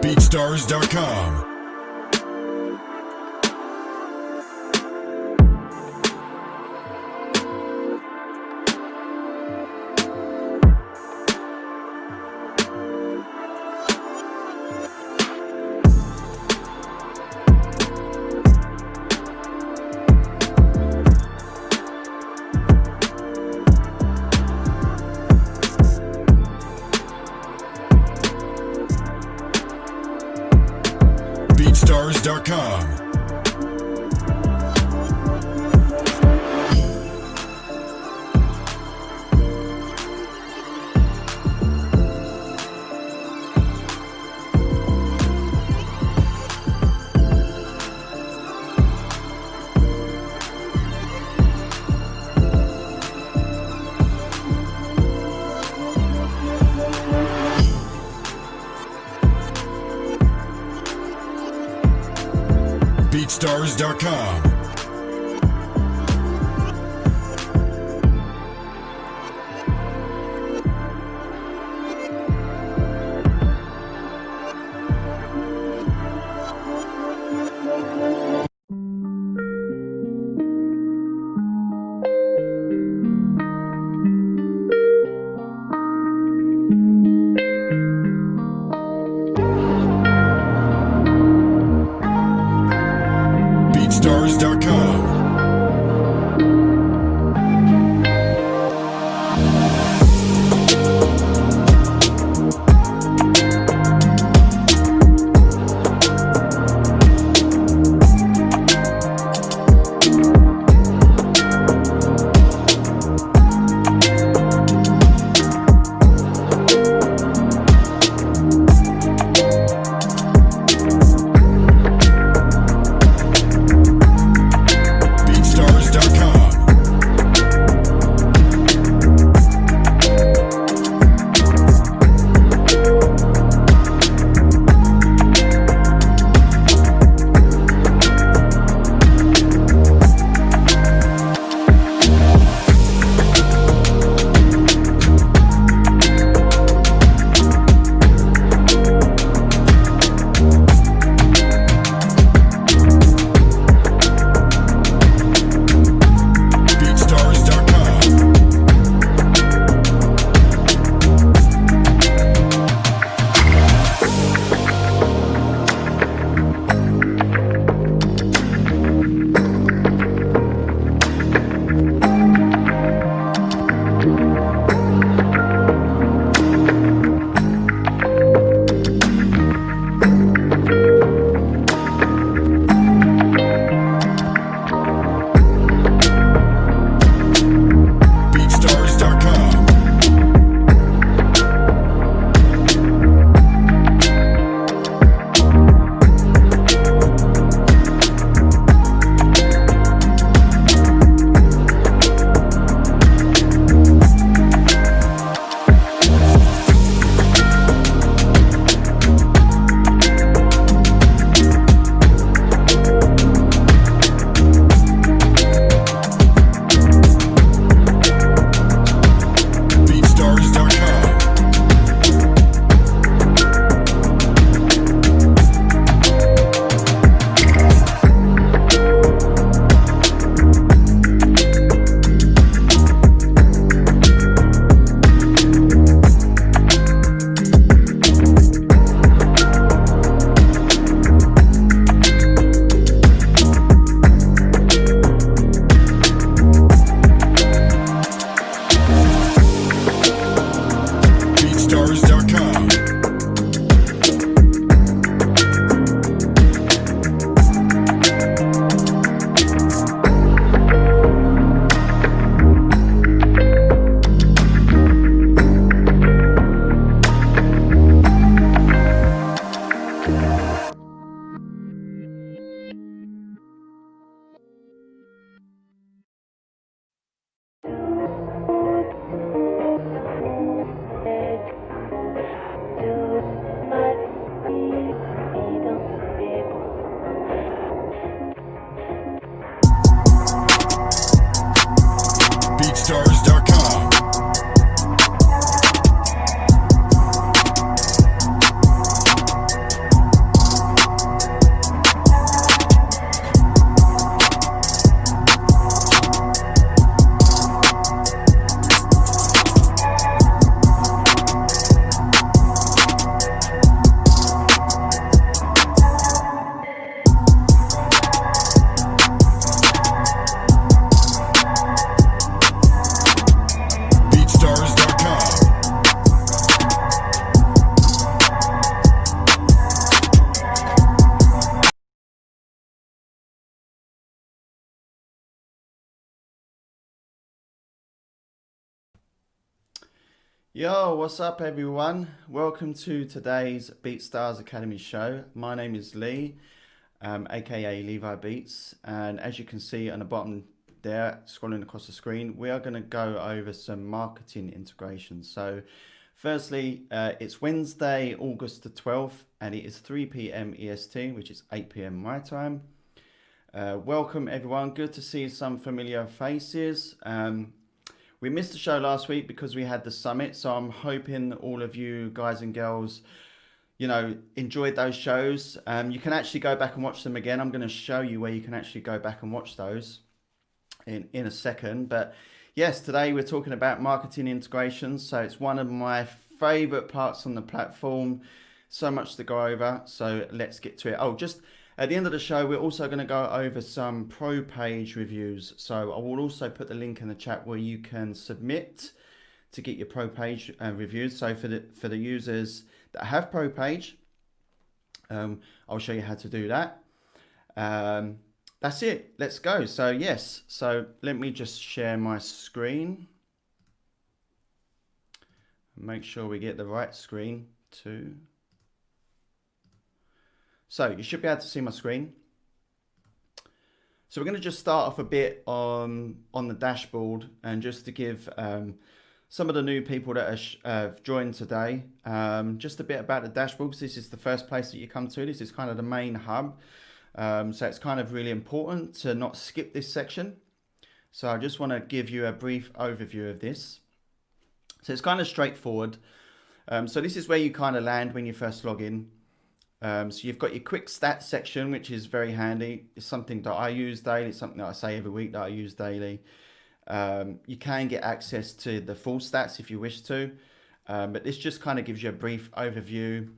BeatStars.com. BeatStars.com. BeatStars.com. BeatStars.com. Yo, what's up, everyone? Welcome to today's BeatStars Academy show. My name is Lee, aka Levi Beats, and as you can see on the bottom there, scrolling across the screen, we are going to go over some marketing integrations. So, firstly, it's Wednesday, August the 12th, and it is 3 p.m. EST, which is 8 p.m. my time. Welcome, everyone. Good to see some familiar faces. We missed the show last week because we had the summit, so I'm hoping all of you guys and girls, enjoyed those shows. You can actually go back and watch them again. I'm going to show you where you can actually go back and watch those in a second. But yes, today we're talking about marketing integrations. So it's one of my favorite parts on the platform. So much to go over. So let's get to it. Oh, just at the end of the show, we're also going to go over some pro page reviews. So I will also put the link in the chat where you can submit to get your pro page reviews. So for the users that have pro page, I'll show you how to do that. That's it. Let's go. So yes. So let me just share my screen. Make sure we get the right screen too. So you should be able to see my screen. So we're going to just start off a bit on the dashboard, and just to give some of the new people that have joined today, just a bit about the dashboard, because this is the first place that you come to. This is kind of the main hub. So it's kind of really important to not skip this section. So I just want to give you a brief overview of this. So it's kind of straightforward. So this is where you kind of land when you first log in. So you've got your quick stats section, which is very handy. It's something that I use daily. It's something that I say every week that I use daily. You can get access to the full stats if you wish to, but this just kind of gives you a brief overview.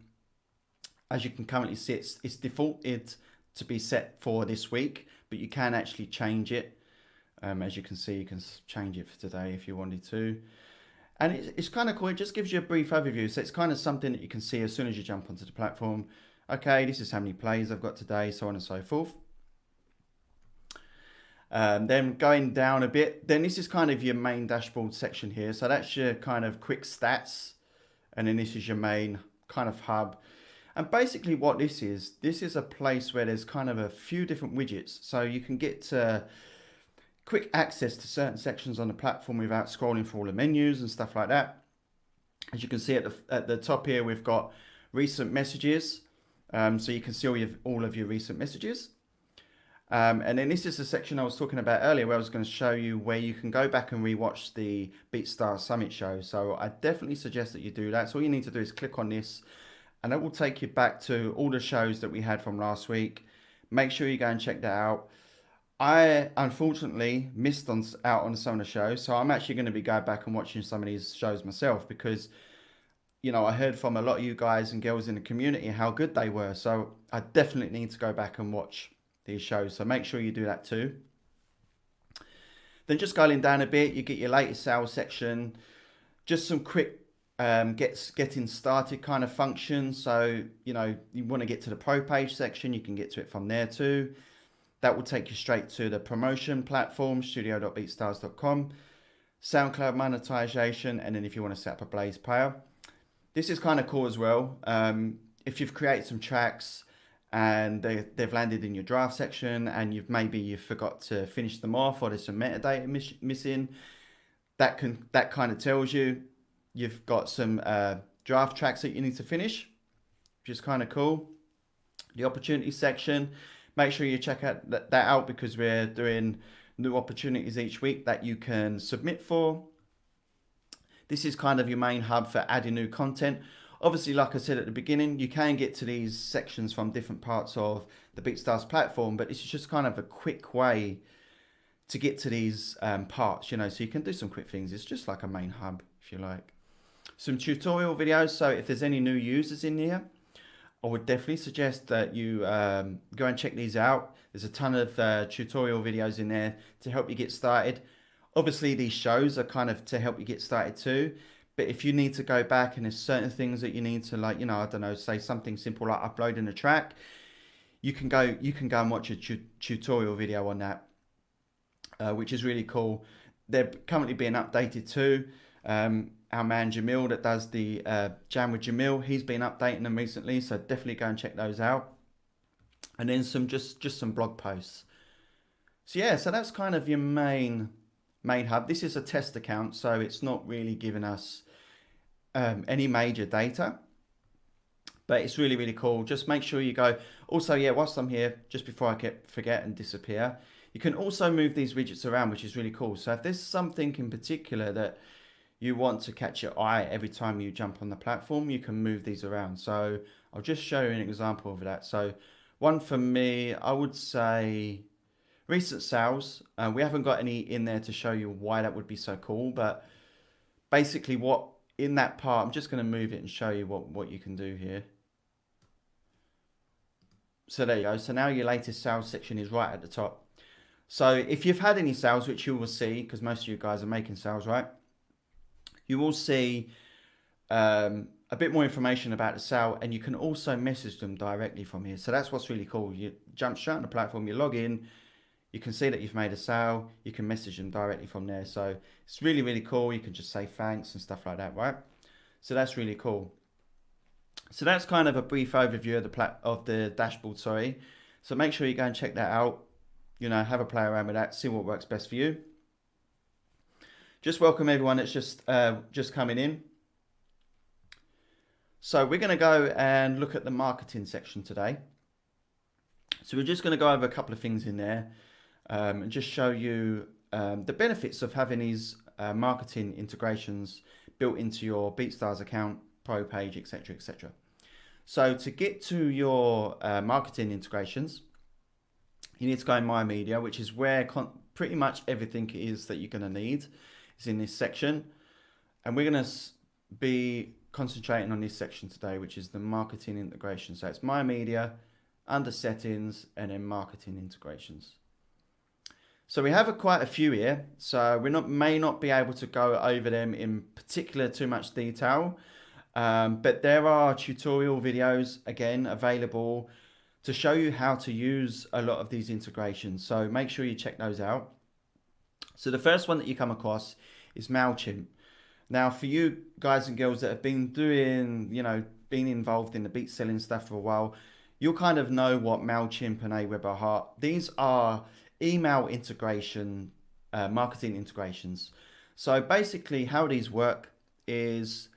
As you can currently see, it's defaulted to be set for this week, but you can actually change it. As you can see, you can change it for today if you wanted to. And it's kind of cool. It just gives you a brief overview. So it's kind of something that you can see as soon as you jump onto the platform. Okay, this is how many plays I've got today, so on and so forth. Then going down a bit, then this is kind of your main dashboard section here. So that's your kind of quick stats. And then this is your main kind of hub. And basically what this is a place where there's kind of a few different widgets. So you can get quick access to certain sections on the platform without scrolling through all the menus and stuff like that. As you can see at the top here, we've got recent messages. So you can see all of your recent messages. And then this is the section I was talking about earlier, where I was going to show you where you can go back and rewatch the BeatStars Summit show. So I definitely suggest that you do that. So all you need to do is click on this, and it will take you back to all the shows that we had from last week. Make sure you go and check that out. I unfortunately missed out on some of the shows, so I'm actually going to be going back and watching some of these shows myself, because I heard from a lot of you guys and girls in the community how good they were. So I definitely need to go back and watch these shows. So make sure you do that too. Then just going down a bit, you get your latest sales section, just some quick getting started kind of functions. So, you want to get to the pro page section, you can get to it from there too. That will take you straight to the promotion platform, studio.beatstars.com, SoundCloud monetization, and then if you want to set up a Blaze player. This is kind of cool as well. If you've created some tracks and they've landed in your draft section, and you've forgot to finish them off, or there's some metadata missing, that kind of tells you you've got some draft tracks that you need to finish, which is kind of cool. The opportunity section, make sure you check that out, because we're doing new opportunities each week that you can submit for. This is kind of your main hub for adding new content. Obviously, like I said at the beginning, you can get to these sections from different parts of the BeatStars platform, but it's just kind of a quick way to get to these parts, so you can do some quick things. It's just like a main hub, if you like. Some tutorial videos. So if there's any new users in here, I would definitely suggest that you go and check these out. There's a ton of tutorial videos in there to help you get started. Obviously, these shows are kind of to help you get started too. But if you need to go back and there's certain things that you need to, like, I don't know, say something simple like uploading a track, you can go and watch a tutorial video on that, which is really cool. They're currently being updated too. Our man Jamil that does the Jam with Jamil, he's been updating them recently, so definitely go and check those out. And then some just some blog posts. So yeah, so that's kind of your main hub. This is a test account, so it's not really giving us any major data, but it's really, really cool. Just make sure you go. Also, yeah, whilst I'm here, just before I forget and disappear, you can also move these widgets around, which is really cool. So if there's something in particular that you want to catch your eye every time you jump on the platform, you can move these around. So I'll just show you an example of that. So one for me, I would say recent sales. We haven't got any in there to show you why that would be so cool, but basically what in that part, I'm just going to move it and show you what you can do here. So there you go. So now your latest sales section is right at the top. So if you've had any sales, which you will see, because most of you guys are making sales, right? You will see a bit more information about the sale, and you can also message them directly from here. So that's what's really cool. You jump straight on the platform, you log in, you can see that you've made a sale, you can message them directly from there. So it's really, really cool. You can just say thanks and stuff like that, right? So that's really cool. So that's kind of a brief overview of the dashboard, sorry. So make sure you go and check that out. You know, have a play around with that, see what works best for you. Just welcome everyone that's just coming in. So we're going to go and look at the marketing section today. So we're just going to go over a couple of things in there and just show you the benefits of having these marketing integrations built into your BeatStars account, pro page, etc., etc. So to get to your marketing integrations, you need to go in My Media, which is where pretty much everything is that you're going to need is in this section. And we're going to be concentrating on this section today, which is the marketing integration. So it's My Media, under settings, and then marketing integrations. So we have quite a few here. So we may not be able to go over them in particular too much detail, but there are tutorial videos again available to show you how to use a lot of these integrations. So make sure you check those out. So the first one that you come across is Mailchimp. Now, for you guys and girls that have been doing, been involved in the beat selling stuff for a while, you'll kind of know what Mailchimp and Aweber are. These are email integration, marketing integrations. So basically how these work is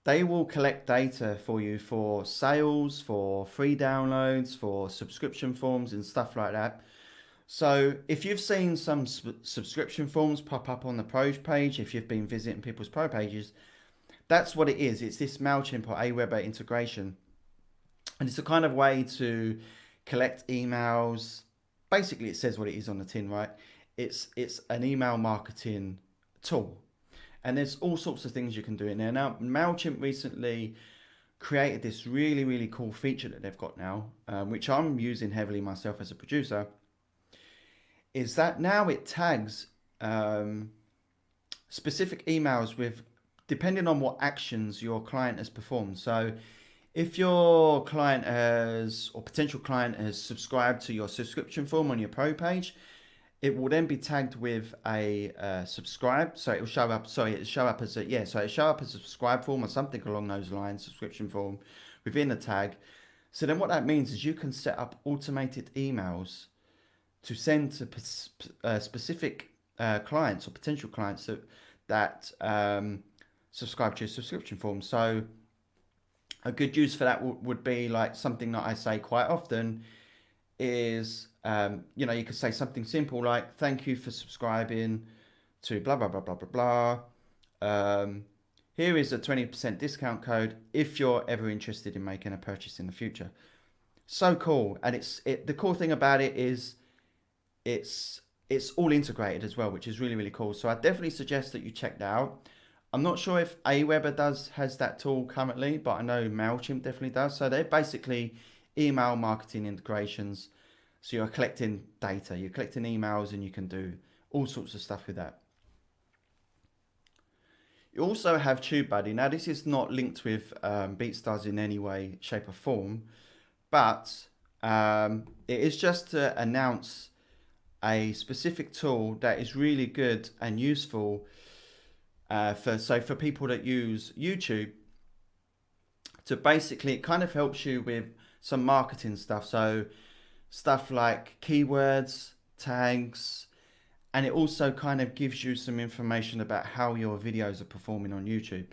they will collect data for you for sales, for free downloads, for subscription forms and stuff like that. So if you've seen some subscription forms pop up on the pro page, if you've been visiting people's pro pages, that's what it is. It's this Mailchimp or Aweber integration. And it's a kind of way to collect emails. Basically, it says what it is on the tin, right? It's an email marketing tool. And there's all sorts of things you can do in there. Now, Mailchimp recently created this really, really cool feature that they've got now, which I'm using heavily myself as a producer, is that now it tags specific emails with, depending on what actions your client has performed. So if your client has, or potential client has subscribed to your subscription form on your pro page, it will then be tagged with a subscribe. So it will show up, it'll show up as a subscribe form or something along those lines, subscription form within the tag. So then what that means is you can set up automated emails to send to specific clients or potential clients that subscribe to your subscription form. So a good use for that would be like something that I say quite often is, you could say something simple like, thank you for subscribing to blah, blah, blah, blah, blah, blah. Here is a 20% discount code if you're ever interested in making a purchase in the future. So cool. And the cool thing about it is it's all integrated as well, which is really, really cool. So I definitely suggest that you check that out. I'm not sure if Aweber has that tool currently, but I know Mailchimp definitely does. So they're basically email marketing integrations. So you're collecting data, you're collecting emails, and you can do all sorts of stuff with that. You also have TubeBuddy. Now this is not linked with BeatStars in any way, shape or form, but it is just to announce a specific tool that is really good and useful For people that use YouTube, to basically, it kind of helps you with some marketing stuff. So stuff like keywords, tags, and it also kind of gives you some information about how your videos are performing on YouTube.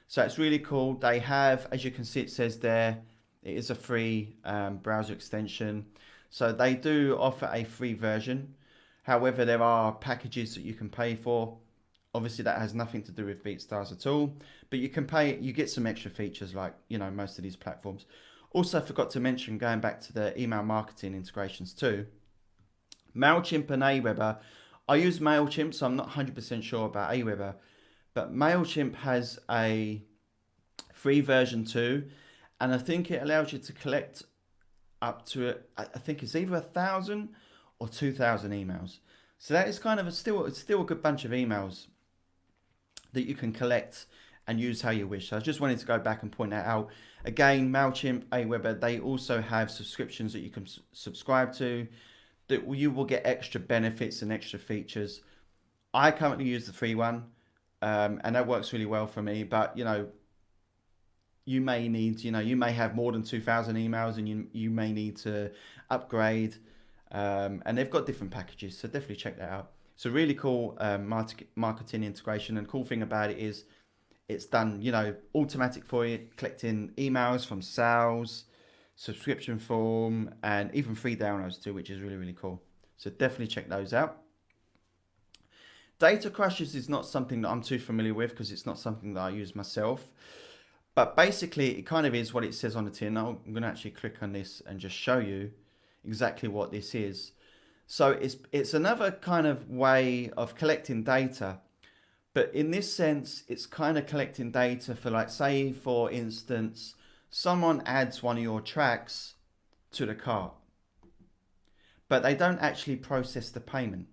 So it's really cool. They have, as you can see, it says there, it is a free browser extension. So they do offer a free version. However, there are packages that you can pay for. Obviously, that has nothing to do with BeatStars at all. But you can pay, you get some extra features like, most of these platforms. Also, forgot to mention, going back to the email marketing integrations too, Mailchimp and Aweber. I use Mailchimp, so I'm not 100% sure about Aweber. But Mailchimp has a free version too. And I think it allows you to collect up to, I think it's either 1,000 or 2,000 emails. So that is kind of it's still a good bunch of emails that you can collect and use how you wish. So I just wanted to go back and point that out. Again, Mailchimp, Aweber, they also have subscriptions that you can subscribe to, that you will get extra benefits and extra features. I currently use the free one, and that works really well for me. But you may need, you may have more than 2,000 emails, and you may need to upgrade. And they've got different packages, so definitely check that out. It's a really cool marketing integration, and cool thing about it is it's done, automatic for you, collecting emails from sales, subscription form, and even free downloads too, which is really, really cool. So definitely check those out. Data crushes is not something that I'm too familiar with because it's not something that I use myself. But basically, it kind of is what it says on the tin. I'm going to actually click on this and just show you exactly what this is. So it's another kind of way of collecting data, but in this sense, it's kind of collecting data for, like, say for instance, someone adds one of your tracks to the cart, but they don't actually process the payment.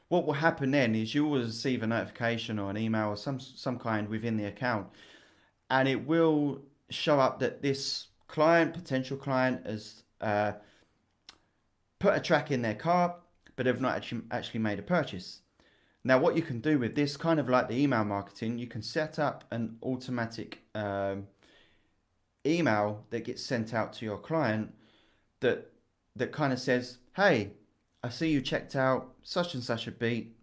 What will happen then is you will receive a notification or an email or some kind within the account, and it will show up that this potential client has put a track in their cart, but they've not actually made a purchase. Now, what you can do with this, kind of like the email marketing, you can set up an automatic email that gets sent out to your client that kind of says, hey, I see you checked out such and such a beat.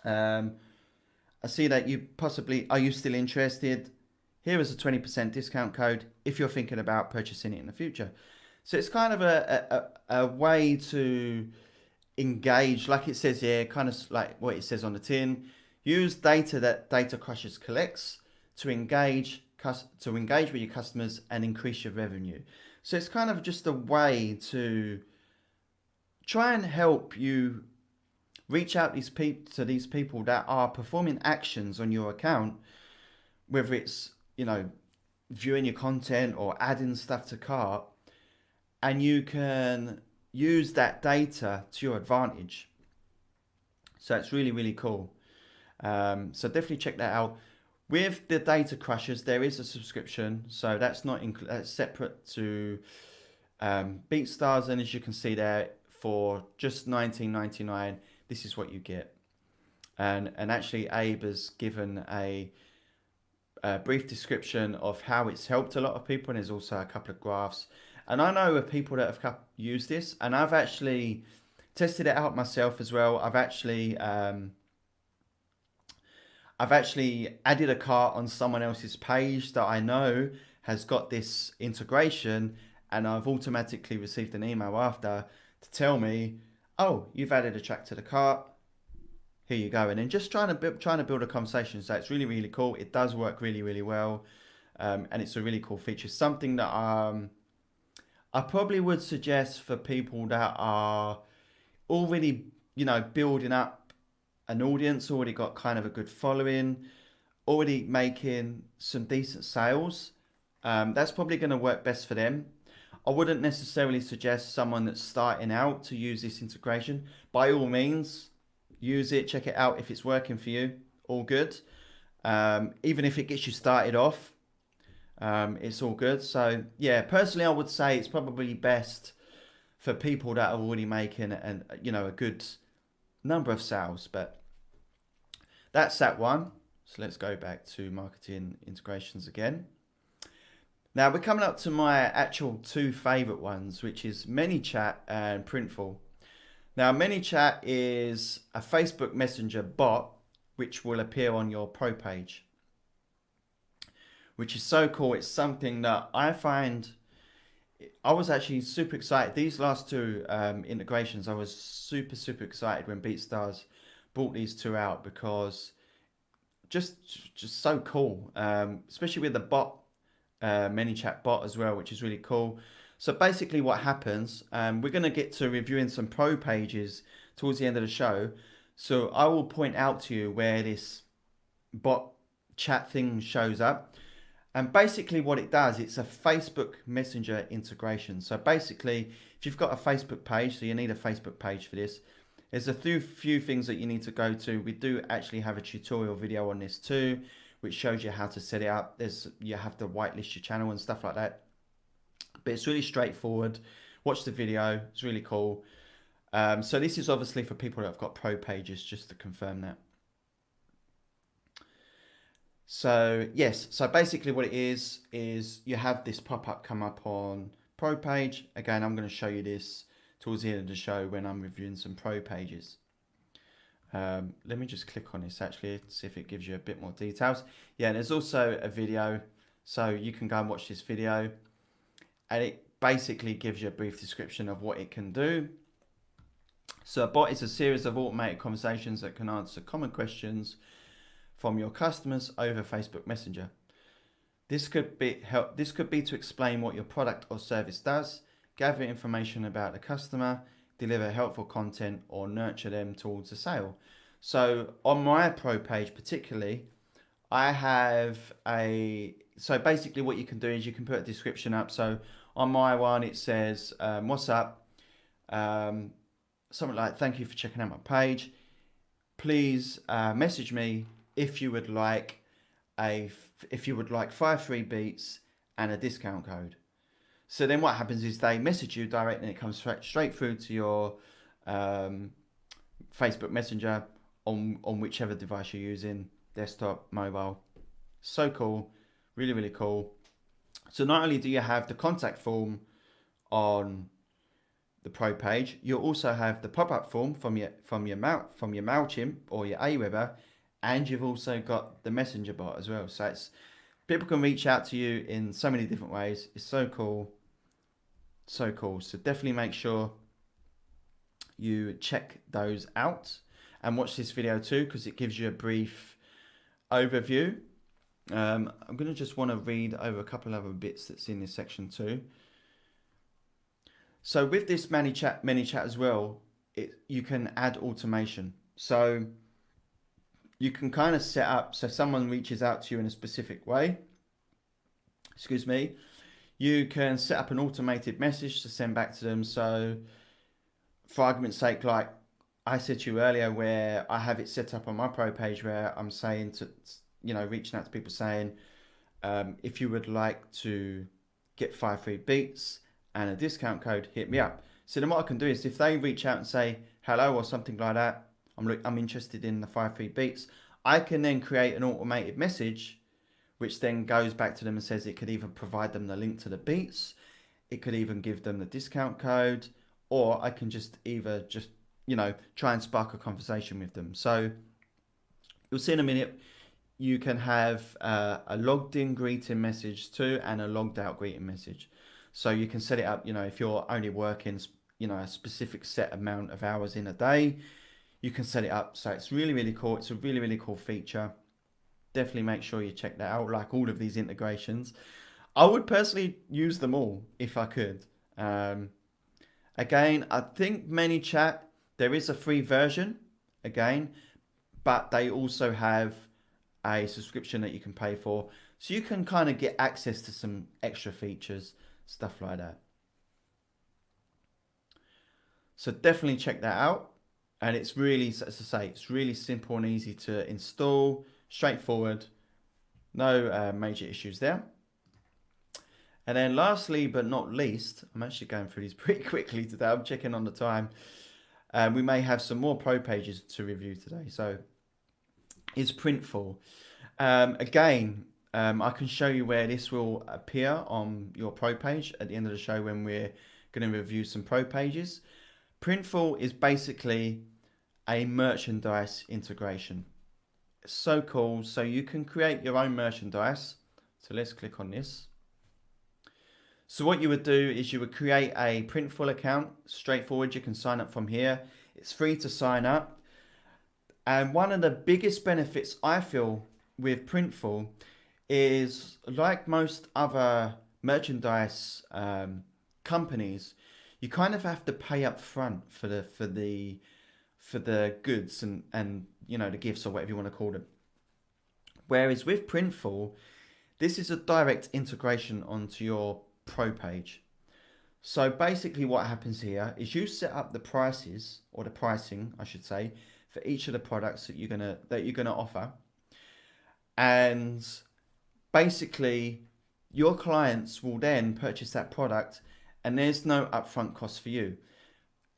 I see that are you still interested? Here is a 20% discount code if you're thinking about purchasing it in the future. So it's kind of a way to engage, like it says here, kind of like what it says on the tin. Use data that Data Crushers collects to engage with your customers and increase your revenue. So it's kind of just a way to try and help you reach out to these people that are performing actions on your account, whether it's viewing your content or adding stuff to cart, and you can use that data to your advantage. So it's really, really cool. So definitely check that out. With the Data Crushers, there is a subscription, so that's not that's separate to BeatStars, and as you can see there, for just $19.99, this is what you get. And actually, Abe has given a brief description of how it's helped a lot of people, and there's also a couple of graphs. And I know of people that have used this, and I've actually tested it out myself as well. I've actually added a cart on someone else's page that I know has got this integration, and I've automatically received an email after to tell me, oh, you've added a track to the cart. Here you go. And then just trying to build a conversation. So it's really, really cool. It does work really, really well, and it's a really cool feature. Something that I probably would suggest for people that are already, building up an audience, already got kind of a good following, already making some decent sales. That's probably going to work best for them. I wouldn't necessarily suggest someone that's starting out to use this integration. By all means, use it, check it out. If it's working for you, all good. Even if it gets you started off, it's all good. So yeah, personally, I would say it's probably best for people that are already making a good number of sales. But that's that one. So let's go back to marketing integrations again. Now we're coming up to my actual two favorite ones, which is Manychat and Printful. Now Manychat is a Facebook Messenger bot which will appear on your pro page, which is so cool. It's something that I find, I was actually super excited. These last two integrations, I was super excited when BeatStars brought these two out, because just so cool, especially with the bot, Manychat bot as well, which is really cool. So basically what happens, we're going to get to reviewing some pro pages towards the end of the show. So I will point out to you where this bot chat thing shows up. And basically what it does, it's a Facebook Messenger integration. So basically, if you've got a Facebook page, so you need a Facebook page for this, there's a few things that you need to go to. We do actually have a tutorial video on this too, which shows you how to set it up. You have to whitelist your channel and stuff like that. But it's really straightforward. Watch the video, it's really cool. So this is obviously for people that have got pro pages, just to confirm that. So yes, so basically what it is you have this pop-up come up on pro page. Again, I'm going to show you this towards the end of the show when I'm reviewing some pro pages. Let me just click on this actually, see if it gives you a bit more details. Yeah, and there's also a video, so you can go and watch this video, and it basically gives you a brief description of what it can do. So a bot is a series of automated conversations that can answer common questions from your customers over Facebook Messenger. This could be to explain what your product or service does, gather information about the customer, deliver helpful content, or nurture them towards a sale. So on my pro page particularly, I have so basically what you can do is you can put a description up. So on my one it says, what's up? Something like, thank you for checking out my page. Please message me if you would like 5 free beats and a discount code. So then what happens is they message you directly, and it comes straight through to your Facebook Messenger on whichever device you're using, desktop, mobile. So cool, really cool. So not only do you have the contact form on the pro page, you'll also have the pop-up form from your Mailchimp or your Aweber, and you've also got the messenger bot as well. So people can reach out to you in so many different ways. It's so cool. So cool. So definitely make sure you check those out and watch this video too, because it gives you a brief overview. I'm going to just want to read over a couple of other bits that's in this section too. So with this Manychat as well, you can add automation. So you can kind of set up, so someone reaches out to you in a specific way, you can set up an automated message to send back to them. So for argument's sake, like I said to you earlier, where I have it set up on my pro page where I'm saying to, reaching out to people saying, if you would like to get 5 free beats and a discount code, hit me up. So then what I can do is if they reach out and say hello or something like that, I'm interested in the 5 free beats, I can then create an automated message which then goes back to them and says it could even provide them the link to the beats, it could even give them the discount code, or I can just try and spark a conversation with them. So you'll see in a minute, you can have a logged in greeting message too and a logged out greeting message. So you can set it up, if you're only working, a specific set amount of hours in a day, you can set it up. So it's really cool. It's a really cool feature. Definitely make sure you check that out. Like all of these integrations, I would personally use them all if I could. Again, I think Manychat, there is a free version again, but they also have a subscription that you can pay for. So you can kind of get access to some extra features, stuff like that. So definitely check that out. And it's really, as I say, it's really simple and easy to install, straightforward, no major issues there. And then lastly, but not least, I'm actually going through these pretty quickly today. I'm checking on the time. We may have some more pro pages to review today. So is Printful. Again, I can show you where this will appear on your pro page at the end of the show when we're going to review some pro pages. Printful is basically a merchandise integration. It's so cool. So you can create your own merchandise. So let's click on this. So what you would do is you would create a Printful account. Straightforward. You can sign up from here. It's free to sign up. And one of the biggest benefits I feel with Printful is, like most other merchandise companies, you kind of have to pay up front for the goods and you know, the gifts or whatever you want to call them. Whereas with Printful, this is a direct integration onto your pro page. So basically what happens here is you set up the prices, or the pricing I should say, for each of the products that you're gonna offer. And basically your clients will then purchase that product and there's no upfront cost for you.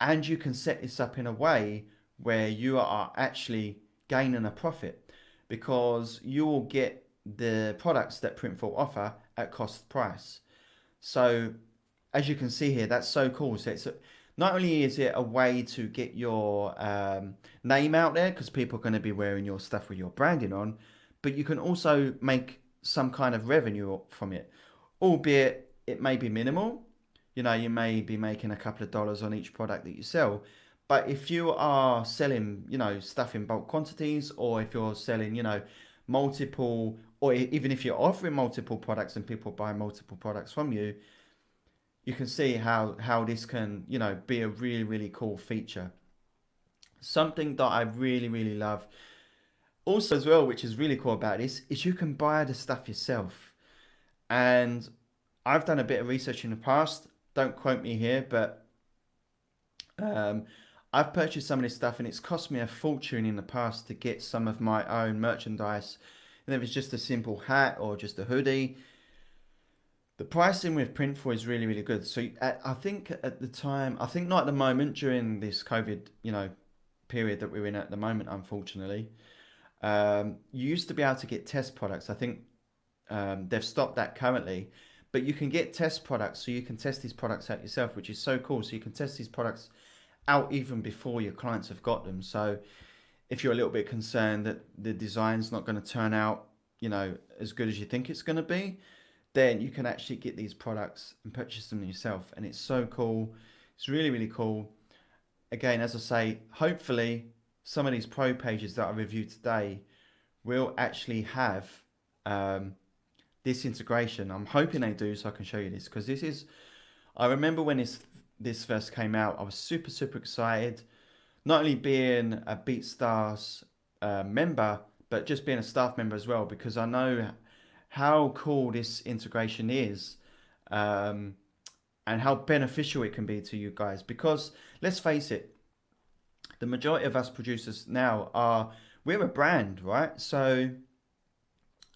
And you can set this up in a way where you are actually gaining a profit, because you will get the products that Printful offer at cost price. So as you can see here, that's so cool. So it's not only is it a way to get your name out there, because people are going to be wearing your stuff with your branding on, but you can also make some kind of revenue from it, albeit it may be minimal. You know, you may be making a couple of dollars on each product that you sell. But if you are selling, you know, stuff in bulk quantities, or if you're selling, you know, multiple, or even if you're offering multiple products and people buy multiple products from you, you can see how this can, you know, be a really, really cool feature. Something that I really, really love also as well, which is really cool about this, is you can buy the stuff yourself. And I've done a bit of research in the past. Don't quote me here, but I've purchased some of this stuff and it's cost me a fortune in the past to get some of my own merchandise. And if it's just a simple hat or just a hoodie, the pricing with Printful is really, really good. So I think at the time, I think not at the moment during this COVID, you know, period that we're in at the moment, unfortunately, you used to be able to get test products. I think they've stopped that currently, but you can get test products. So you can test these products out yourself, which is so cool. So you can test these products out even before your clients have got them. So if you're a little bit concerned that the design's not going to turn out, you know, as good as you think it's going to be, then you can actually get these products and purchase them yourself. And it's so cool. It's really, really cool. Again, as I say, hopefully some of these pro pages that I reviewed today will actually have this integration. I'm hoping they do, so I can show you this, because this is, I remember when this first came out, I was super, super excited. Not only being a BeatStars member, but just being a staff member as well, because I know how cool this integration is, and how beneficial it can be to you guys. Because let's face it, the majority of us producers now we're a brand, right? So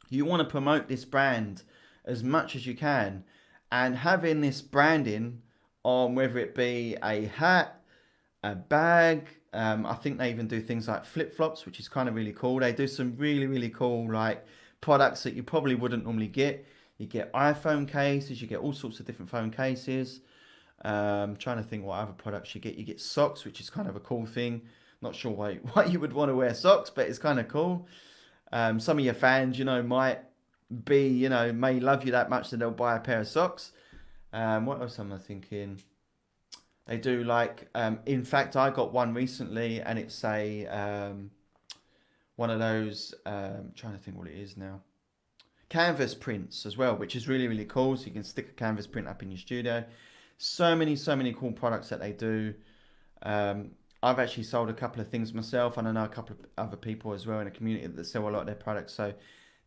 you want to promote this brand as much as you can, and having this branding on, whether it be a hat, a bag, I think they even do things like flip-flops, which is kind of really cool. They do some really, really cool like products that you probably wouldn't normally get. You get iPhone cases, you get all sorts of different phone cases. Trying to think what other products you get. You get socks, which is kind of a cool thing. Not sure why you would want to wear socks, but it's kind of cool. Some of your fans, you know, might be, you know, may love you that much that they'll buy a pair of socks. What else am I thinking? They do like, in fact, I got one recently, and it's a one of those, trying to think what it is now, canvas prints as well, which is really, really cool. So you can stick a canvas print up in your studio. So many cool products that they do. I've actually sold a couple of things myself, and I know a couple of other people as well in the community that sell a lot of their products. So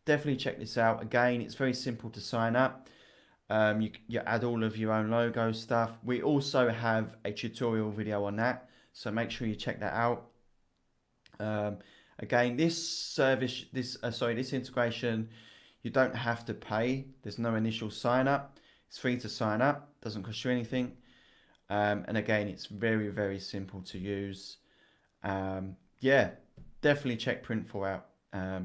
definitely check this out. Again, it's very simple to sign up. You add all of your own logo stuff. We also have a tutorial video on that, so make sure you check that out. Again, this integration, you don't have to pay. There's no initial sign up. It's free to sign up. Doesn't cost you anything. And again, it's very, very simple to use. Yeah, definitely check Printful out.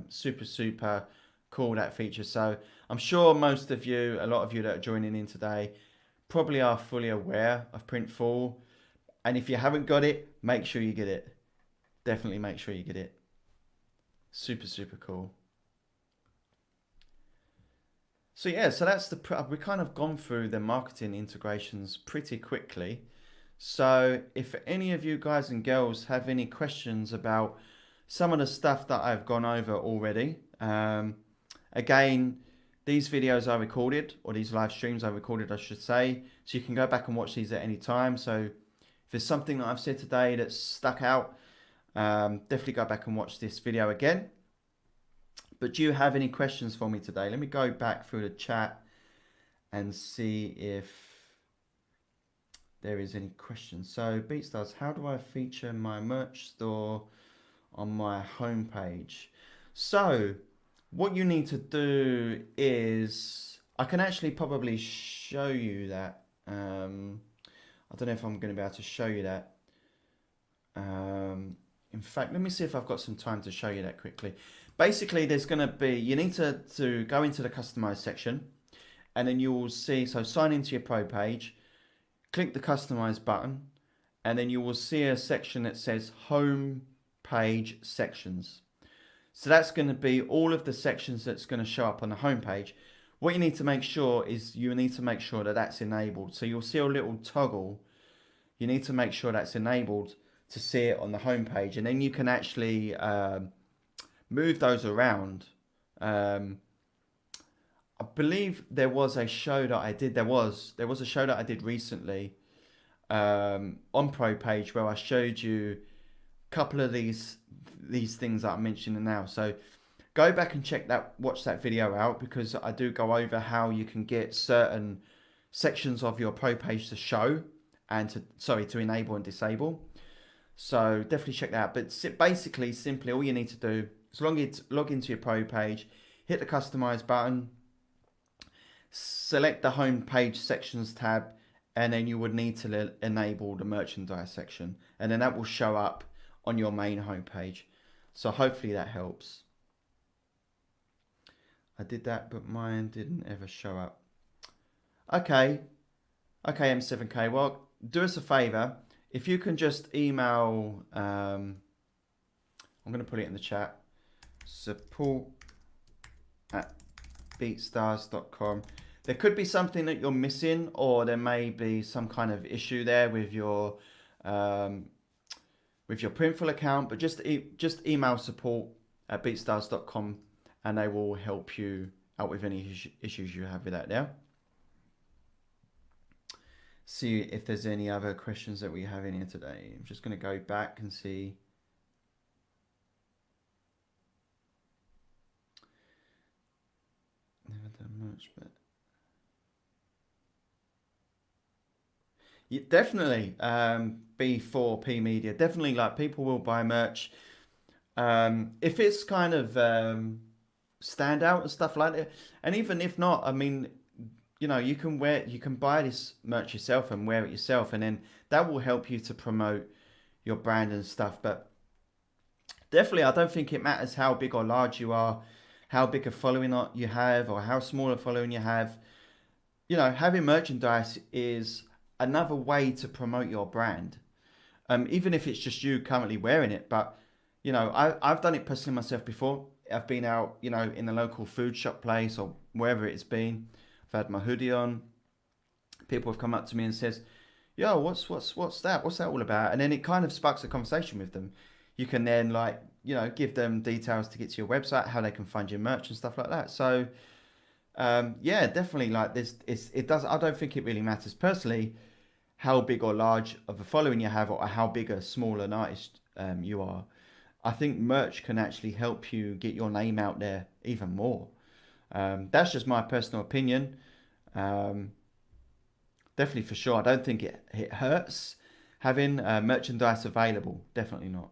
Super cool, that feature. So I'm sure most of you, a lot of you that are joining in today, probably are fully aware of Printful. And if you haven't got it, make sure you get it. Definitely make sure you get it. Super cool. So yeah, so that's we've kind of gone through the marketing integrations pretty quickly. So if any of you guys and girls have any questions about some of the stuff that I've gone over already, again, these videos are recorded, or these live streams are recorded, I should say, so you can go back and watch these at any time. So if there's something that I've said today that's stuck out, definitely go back and watch this video again. But do you have any questions for me today? Let me go back through the chat and see if there is any questions. So BeatStars, how do I feature my merch store on my homepage? So what you need to do is, I can actually probably show you that. I don't know if I'm going to be able to show you that. In fact, let me see if I've got some time to show you that quickly. Basically, there's going to be, you need to go into the customize section, and then you will see, so sign into your pro page, click the customize button, and then you will see a section that says home page sections. So that's going to be all of the sections that's going to show up on the home page. What you need to make sure is you need to make sure that that's enabled. So you'll see a little toggle. You need to make sure that's enabled to see it on the home page, and then you can actually move those around. I believe there was a show that I did. There was a show that I did recently on Pro Page where I showed you a couple of these things that I'm mentioning now. So go back and watch that video out, because I do go over how you can get certain sections of your Pro Page to show and to enable and disable. So definitely check that out. But basically, simply all you need to do is log into your Pro Page, hit the Customize button, select the Home Page Sections tab, and then you would need to enable the merchandise section, and then that will show up on your main home page. So hopefully that helps. I did that, but mine didn't ever show up. Okay, M7K. Well, do us a favor. If you can just email, I'm going to put it in the chat, support@beatstars.com. There could be something that you're missing, or there may be some kind of issue there with your Printful account, but just email support@beatstars.com and they will help you out with any issues you have with that now. See if there's any other questions that we have in here today. I'm just going to go back and see. Never done much, but yeah, definitely B4P Media. Definitely, like, people will buy merch if it's kind of stand out and stuff like that. And even if not, I mean, you know, you can buy this merch yourself and wear it yourself, and then that will help you to promote your brand and stuff. But definitely, I don't think it matters how big or large you are, how big a following you have, or how small a following you have. You know, having merchandise is another way to promote your brand, even if it's just you currently wearing it. But you know, I've done it personally myself before. I've been out, you know, in the local food shop place or wherever it's been. I've had my hoodie on. People have come up to me and says, "Yo, what's that? What's that all about?" And then it kind of sparks a conversation with them. You can then, like, you know, give them details to get to your website, how they can find your merch and stuff like that. So yeah, definitely, like, it does. I don't think it really matters personally how big or large of a following you have, or how big or small an artist you are. I think merch can actually help you get your name out there even more. That's just my personal opinion. Definitely, for sure. I don't think it hurts having merchandise available. Definitely not.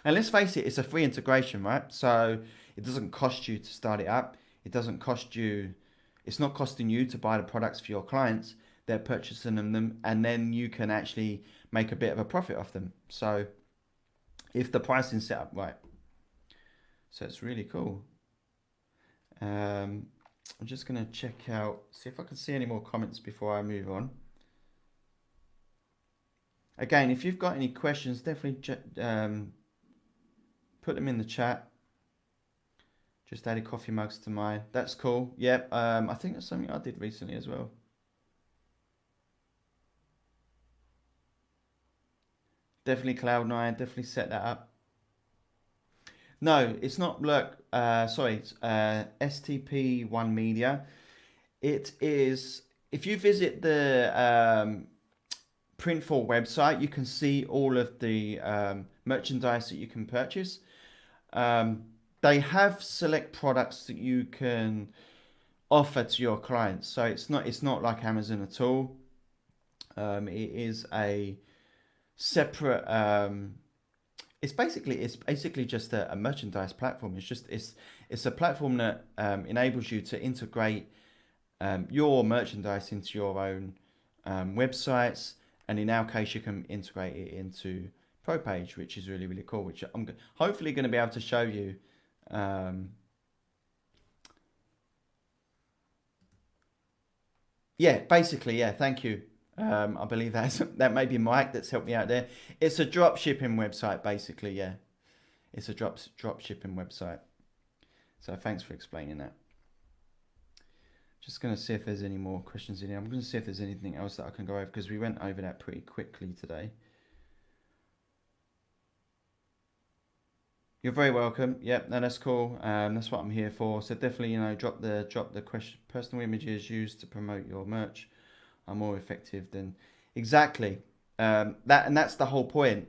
And let's face it, it's a free integration, right? So it doesn't cost you to start it up. It doesn't cost you. It's not costing you to buy the products for your clients. They're purchasing them, and then you can actually make a bit of a profit off them. So if the pricing's set up right. So it's really cool. I'm just going to check out, see if I can see any more comments before I move on. Again, if you've got any questions, definitely put them in the chat. Just added coffee mugs to mine. That's cool. Yep. I think that's something I did recently as well. Definitely Cloud9. Definitely set that up. No, it's not. Look, sorry, it's STP1 Media. It is. If you visit the Printful website, you can see all of the merchandise that you can purchase. They have select products that you can offer to your clients, so it's not like Amazon at all. It is a separate. It's basically just a merchandise platform. It's a platform that enables you to integrate your merchandise into your own websites, and in our case, you can integrate it into ProPage, which is really cool. Which I'm hopefully going to be able to show you. Yeah, basically, yeah. Thank you. I believe that may be Mike that's helped me out there. It's a drop shipping website, basically. Yeah, it's a drop shipping website. So thanks for explaining that. Just going to see if there's any more questions in here. I'm going to see if there's anything else that I can go over, because we went over that pretty quickly today. You're very welcome. Yep, no, that's cool. That's what I'm here for. So definitely, drop the question. Personal images used to promote your merch are more effective than exactly that's the whole point.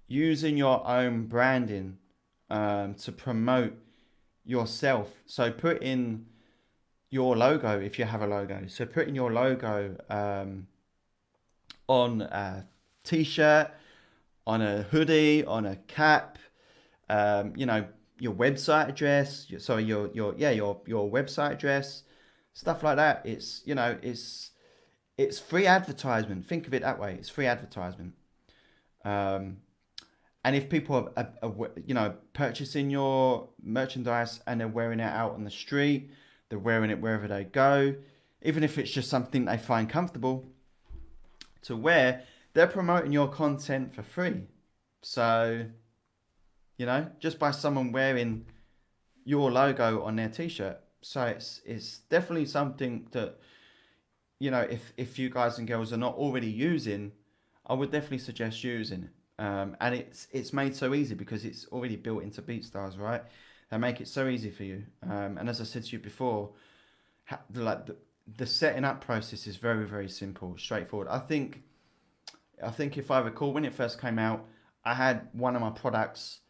Using your own branding to promote yourself. So put in your logo if you have a logo. So put in your logo on a t-shirt, on a hoodie, on a cap. Your website address. Your website address, stuff like that. It's free advertisement. Think of it that way. It's free advertisement. And if people are purchasing your merchandise and they're wearing it out on the street, they're wearing it wherever they go, even if it's just something they find comfortable to wear, they're promoting your content for free. So, just by someone wearing your logo on their t-shirt. So it's definitely something that, if you guys and girls are not already using, I would definitely suggest using it. And it's made so easy because it's already built into BeatStars, right? They make it so easy for you. And as I said to you before, the setting up process is very simple, straightforward. I think if I recall, when it first came out, I had one of my products,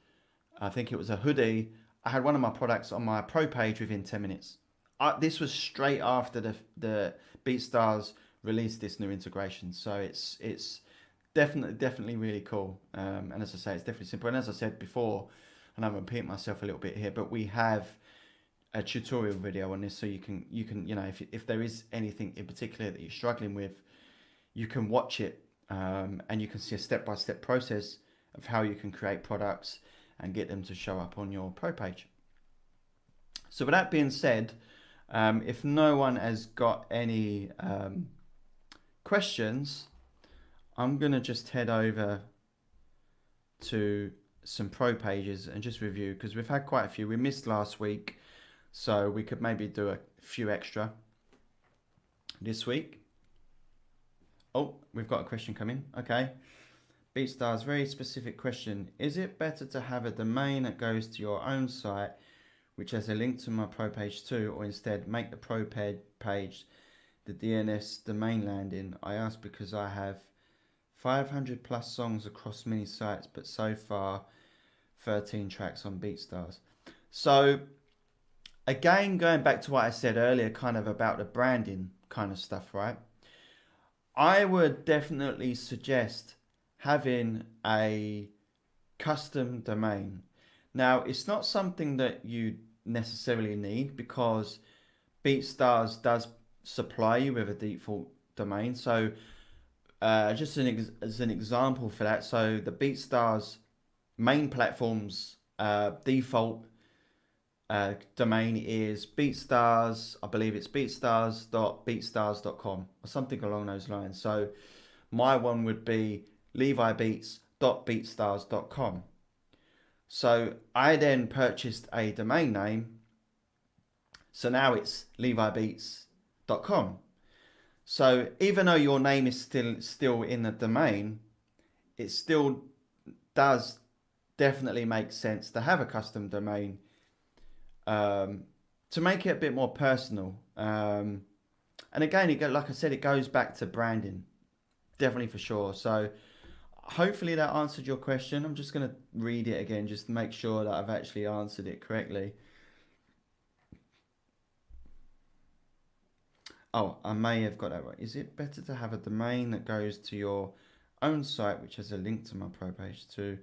I think it was a hoodie, I had one of my products on my pro page within 10 minutes. This was straight after the BeatStars released this new integration. So it's definitely really cool. And as I say, it's definitely simple. And as I said before, and I'm repeating myself a little bit here, but we have a tutorial video on this, so you can if there is anything in particular that you're struggling with, you can watch it and you can see a step-by-step process of how you can create products and get them to show up on your pro page. So with that being said, if no one has got any questions, I'm gonna just head over to some pro pages and just review, because we've had quite a few. We missed last week, so we could maybe do a few extra this week. Oh, we've got a question coming. Okay. BeatStars, very specific question. Is it better to have a domain that goes to your own site, which has a link to my pro page too, or instead make the pro page the DNS domain landing? I ask because I have 500 plus songs across many sites, but so far 13 tracks on BeatStars. So again, going back to what I said earlier, kind of about the branding kind of stuff, right? I would definitely suggest having a custom domain. Now, it's not something that you necessarily need, because BeatStars does supply you with a default domain. So just as an example for that, so the BeatStars main platform's default domain is BeatStars. I believe it's beatstars.beatstars.com or something along those lines. So my one would be levibeats.beatstars.com. So I then purchased a domain name. So now it's levibeats.com. So even though your name is still in the domain, it still does definitely make sense to have a custom domain, to make it a bit more personal. And again, like I said, it goes back to branding, definitely for sure. So hopefully that answered your question. I'm just going to read it again just to make sure that I've actually answered it correctly. Oh, I may have got that right. Is it better to have a domain that goes to your own site, which has a link to my pro page too,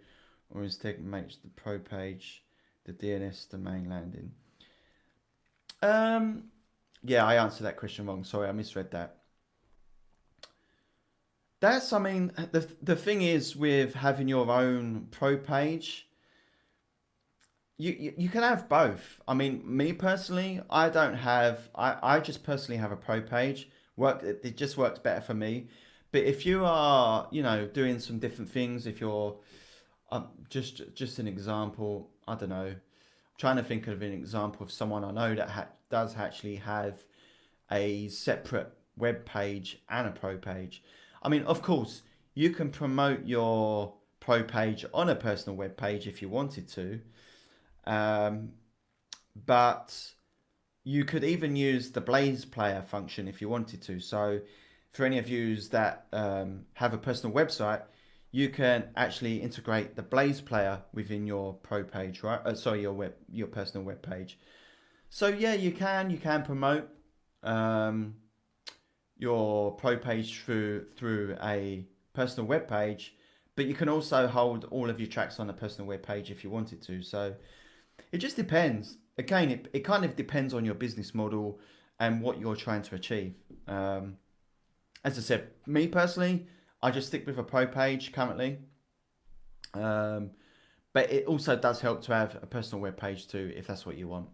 or instead makes the pro page the DNS domain landing? Yeah, I answered that question wrong. Sorry, I misread that. I mean, the thing is with having your own pro page, you can have both. I mean, me personally, I just personally have a pro page. It just works better for me. But if you are, doing some different things, if you're just an example, I don't know, trying to think of an example of someone I know that does actually have a separate web page and a pro page. I mean, of course, you can promote your pro page on a personal web page if you wanted to, but you could even use the Blaze Player function if you wanted to. So for any of you that have a personal website, you can actually integrate the Blaze Player within your pro page, right? Your personal web page. So yeah, you can promote your pro page through a personal web page, but you can also hold all of your tracks on a personal web page if you wanted to. So it just depends. Again, it kind of depends on your business model and what you're trying to achieve. As I said, me personally, I just stick with a pro page currently. But it also does help to have a personal web page too, if that's what you want.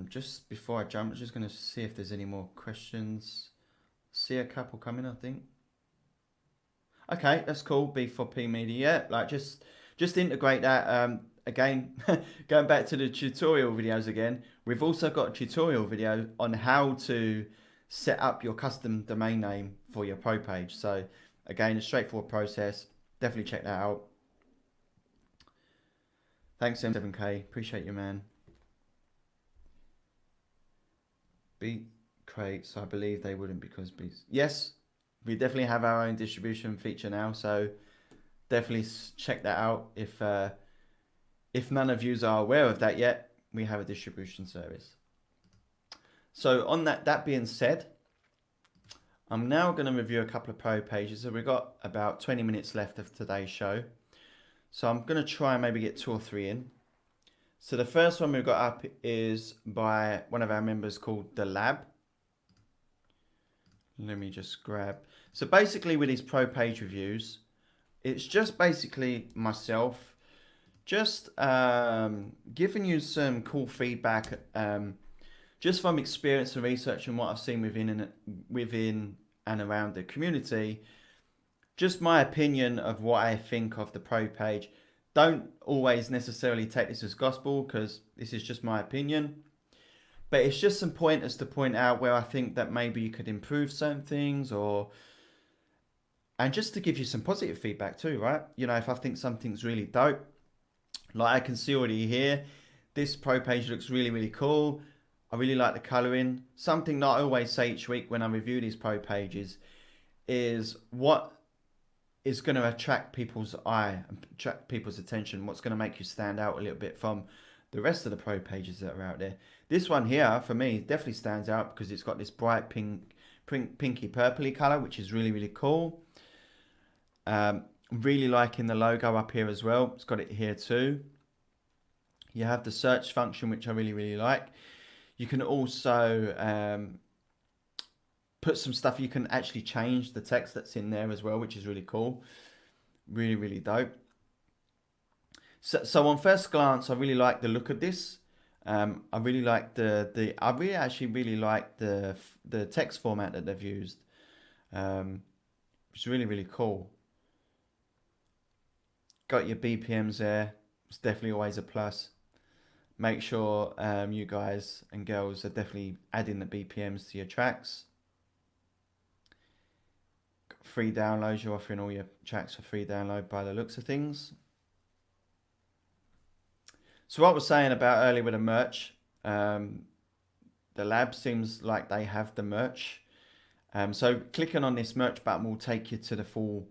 Just before I jump, I'm just going to see if there's any more questions. See a couple coming, I think. Okay, that's cool. B4P Media, yeah, like just integrate that. Again, going back to the tutorial videos again, we've also got a tutorial video on how to set up your custom domain name for your pro page. So again, a straightforward process. Definitely check that out. Thanks, M7K. Appreciate you, man. Beat crates, I believe they wouldn't because beats. Yes, we definitely have our own distribution feature now, so definitely check that out. If none of you are aware of that yet, we have a distribution service. So on that being said, I'm now going to review a couple of pro pages. So we've got about 20 minutes left of today's show. So I'm going to try and maybe get 2 or 3 in. So the first one we've got up is by one of our members called The Lab. Let me just grab. So basically with these pro page reviews, it's just basically myself just giving you some cool feedback, just from experience and research and what I've seen within and around the community. Just my opinion of what I think of the pro page. Don't always necessarily take this as gospel because this is just my opinion. But it's just some pointers to point out where I think that maybe you could improve certain things, and just to give you some positive feedback too, right? If I think something's really dope, like I can see already here, this pro page looks really, really cool. I really like the coloring. Something that I always say each week when I review these pro pages is what is going to attract people's eye and attract people's attention, what's going to make you stand out a little bit from the rest of the pro pages that are out there. This one here, for me, definitely stands out because it's got this bright pinky purpley color, which is really, really cool. Really liking the logo up here as well. It's got it here too. You have the search function, which I really, really like. You can also put some stuff. You can actually change the text that's in there as well, which is really cool. Really, really dope. So on first glance, I really like the look of this. I really like I really actually really like the text format that they've used. It's really, really cool. Got your BPMs there. It's definitely always a plus. Make sure you guys and girls are definitely adding the BPMs to your tracks. Free downloads. You're offering all your tracks for free download by the looks of things. So what I was saying about earlier with the merch, the lab seems like they have the merch. So clicking on this merch button will take you to the full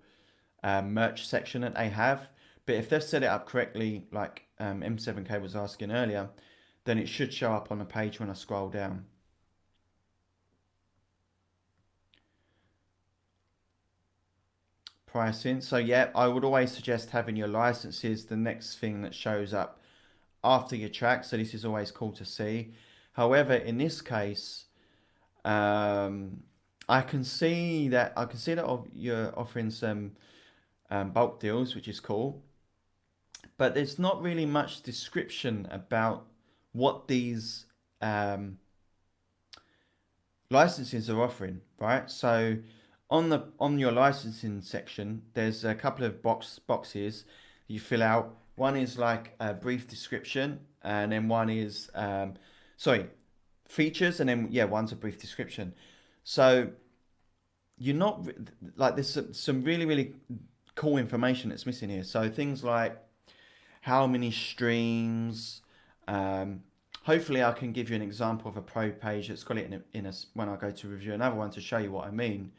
merch section that they have. But if they've set it up correctly, like M7K was asking earlier, then it should show up on the page when I scroll down. Pricing. So yeah, I would always suggest having your licenses the next thing that shows up after your track. So this is always cool to see. However, in this case, I can see that you're offering some bulk deals, which is cool. But there's not really much description about what these licenses are offering, right? So on your licensing section, there's a couple of boxes you fill out. One is like a brief description, and then one is features, and then one's a brief description. So you're not like there's some really, really cool information that's missing here. So things like how many streams. Hopefully I can give you an example of a pro page that's got it in a when I go to review another one to show you what I mean.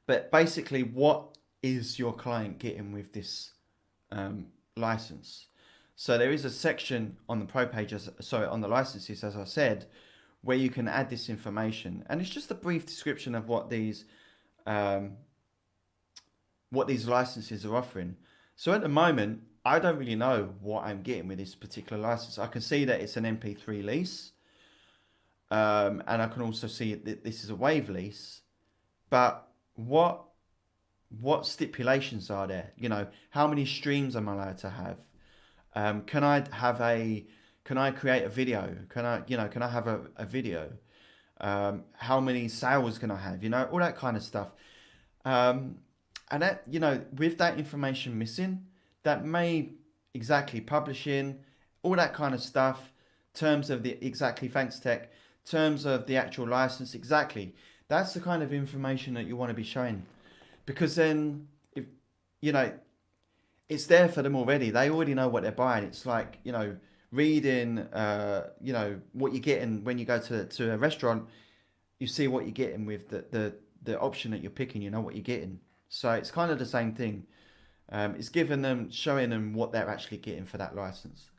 But basically, what is your client getting with this license? So there is a section on the pro page, on the licenses, as I said, where you can add this information, and it's just a brief description of what these licenses are offering. So at the moment, I don't really know what I'm getting with this particular license. I can see that it's an MP3 lease, and I can also see that this is a wave lease. But what stipulations are there? You know, how many streams am I allowed to have? Can I create a video? Can I have a video? How many sales can I have? You know, all that kind of stuff. And that, with that information missing, that may exactly publishing, all that kind of stuff, terms of the exactly, thanks tech, terms of the actual license, exactly. That's the kind of information that you want to be showing, because then, if it's there for them already. They already know what they're buying. It's like, reading, what you're getting when you go to a restaurant. You see what you're getting with the option that you're picking. You know what you're getting. So it's kind of the same thing. It's showing them what they're actually getting for that license.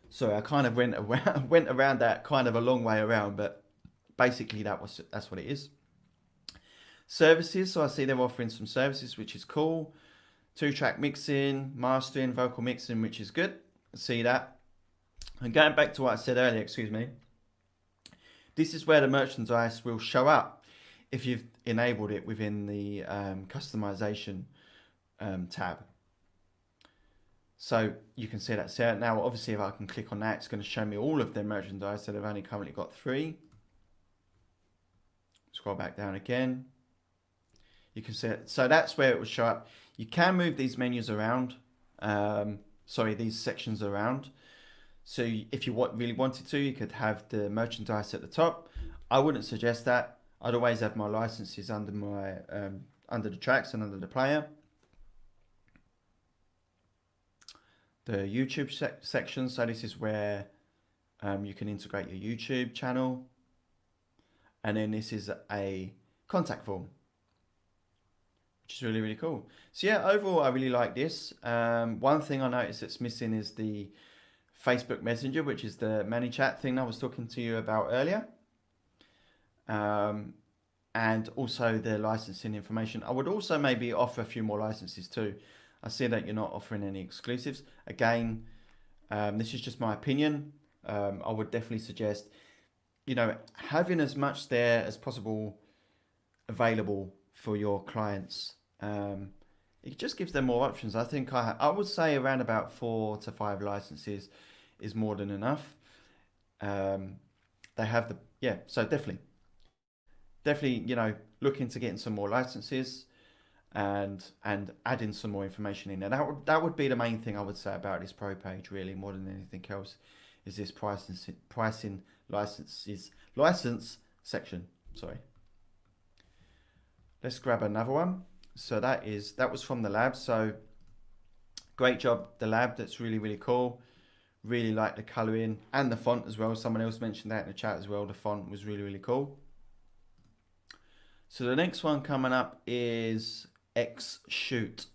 Sorry, I kind of went around that kind of a long way around, but basically that's what it is. Services, so I see they're offering some services, which is cool. 2-track mixing, mastering, vocal mixing, which is good. See that. And going back to what I said earlier, this is where the merchandise will show up if you've enabled it within the customization tab. So you can see that set. Now, obviously, if I can click on that, it's going to show me all of their merchandise. So they've only currently got 3. Scroll back down again. You can see it. So that's where it will show up. You can move these menus around. These sections around. So if you really wanted to, you could have the merchandise at the top. I wouldn't suggest that. I'd always have my licenses under my under the tracks and under the player. The YouTube section. So this is where you can integrate your YouTube channel. And then this is a contact form, which is really, really cool. So yeah, overall, I really like this. One thing I noticed that's missing is the Facebook Messenger, which is the Manychat thing I was talking to you about earlier. And also the licensing information. I would also maybe offer a few more licenses too. I see that you're not offering any exclusives. Again, this is just my opinion. I would definitely suggest, having as much there as possible available for your clients. It just gives them more options. I think I would say around about 4 to 5 licenses is more than enough. They have so definitely, looking to getting some more licenses and adding some more information in there. That would be the main thing I would say about this pro page, really, more than anything else, is this pricing license section. Sorry. Let's grab another one. So that was from the lab. So great job, the lab. That's really, really cool. Really like the coloring and the font as well. Someone else mentioned that in the chat as well. The font was really, really cool. So the next one coming up is X Shoot.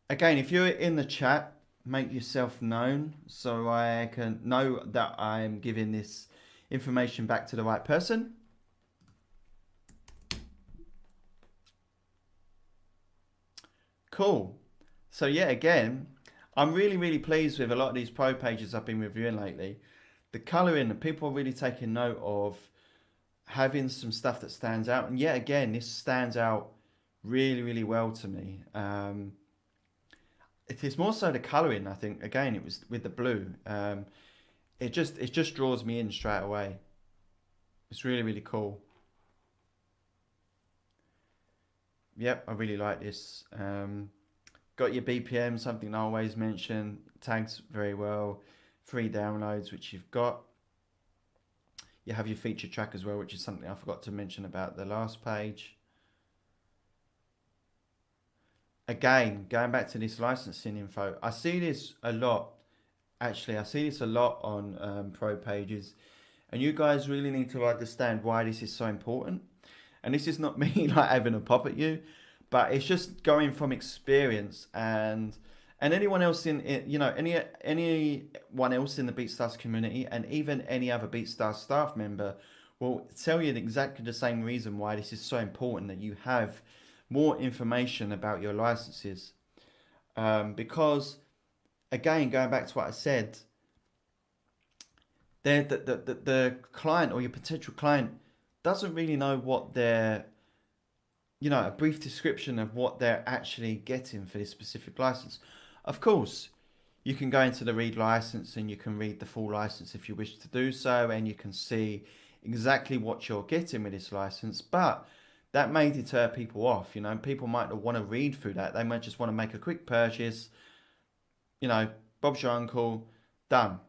Again, if you're in the chat, make yourself known so I can know that I'm giving this information back to the right person. Cool. So yeah, again, I'm really, really pleased with a lot of these pro pages I've been reviewing lately. The colouring, and people are really taking note of having some stuff that stands out. And yet again, this stands out really, really well to me. It is more so the colouring, I think. Again, it was with the blue. It just draws me in straight away. It's really, really cool. Yep, I really like this. Got your BPM, something I always mention. Tags very well. Free downloads, which you've got. You have your feature track as well, which is something I forgot to mention about the last page. Again, going back to this licensing info, I see this a lot. Actually, I see this a lot on pro pages. And you guys really need to understand why this is so important. And this is not me like having a pop at you, but it's just going from experience, and anyone else anyone else in the BeatStars community, and even any other BeatStars staff member will tell you exactly the same reason why this is so important, that you have more information about your licenses. Because again, going back to what I said, the client or your potential client doesn't really know what they're, a brief description of what they're actually getting for this specific license. Of course, you can go into the read license and you can read the full license if you wish to do so, and you can see exactly what you're getting with this license, but that may deter people off. People might not want to read through that. They might just want to make a quick purchase. Bob's your uncle, done.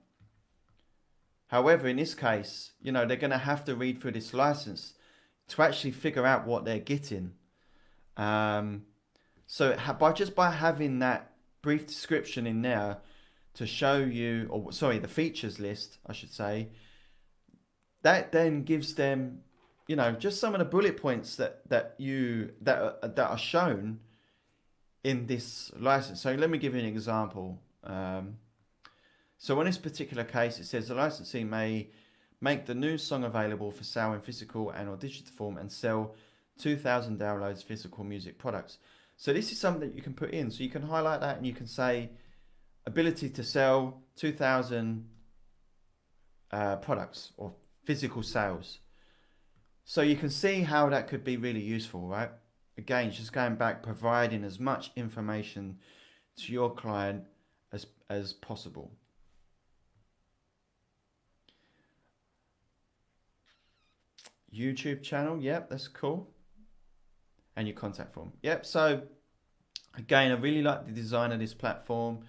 However, in this case, they're going to have to read through this license to actually figure out what they're getting. So by having that brief description in there to show you, the features list, I should say, that then gives them, just some of the bullet points that are shown in this license. So let me give you an example. So in this particular case, it says the licensee may make the new song available for sale in physical and or digital form and sell 2,000 downloads physical music products. So this is something that you can put in. So you can highlight that and you can say ability to sell 2,000 products or physical sales. So you can see how that could be really useful, right? Again, just going back, providing as much information to your client as possible. YouTube channel, yep, that's cool. And your contact form, yep. So again, I really like the design of this platform.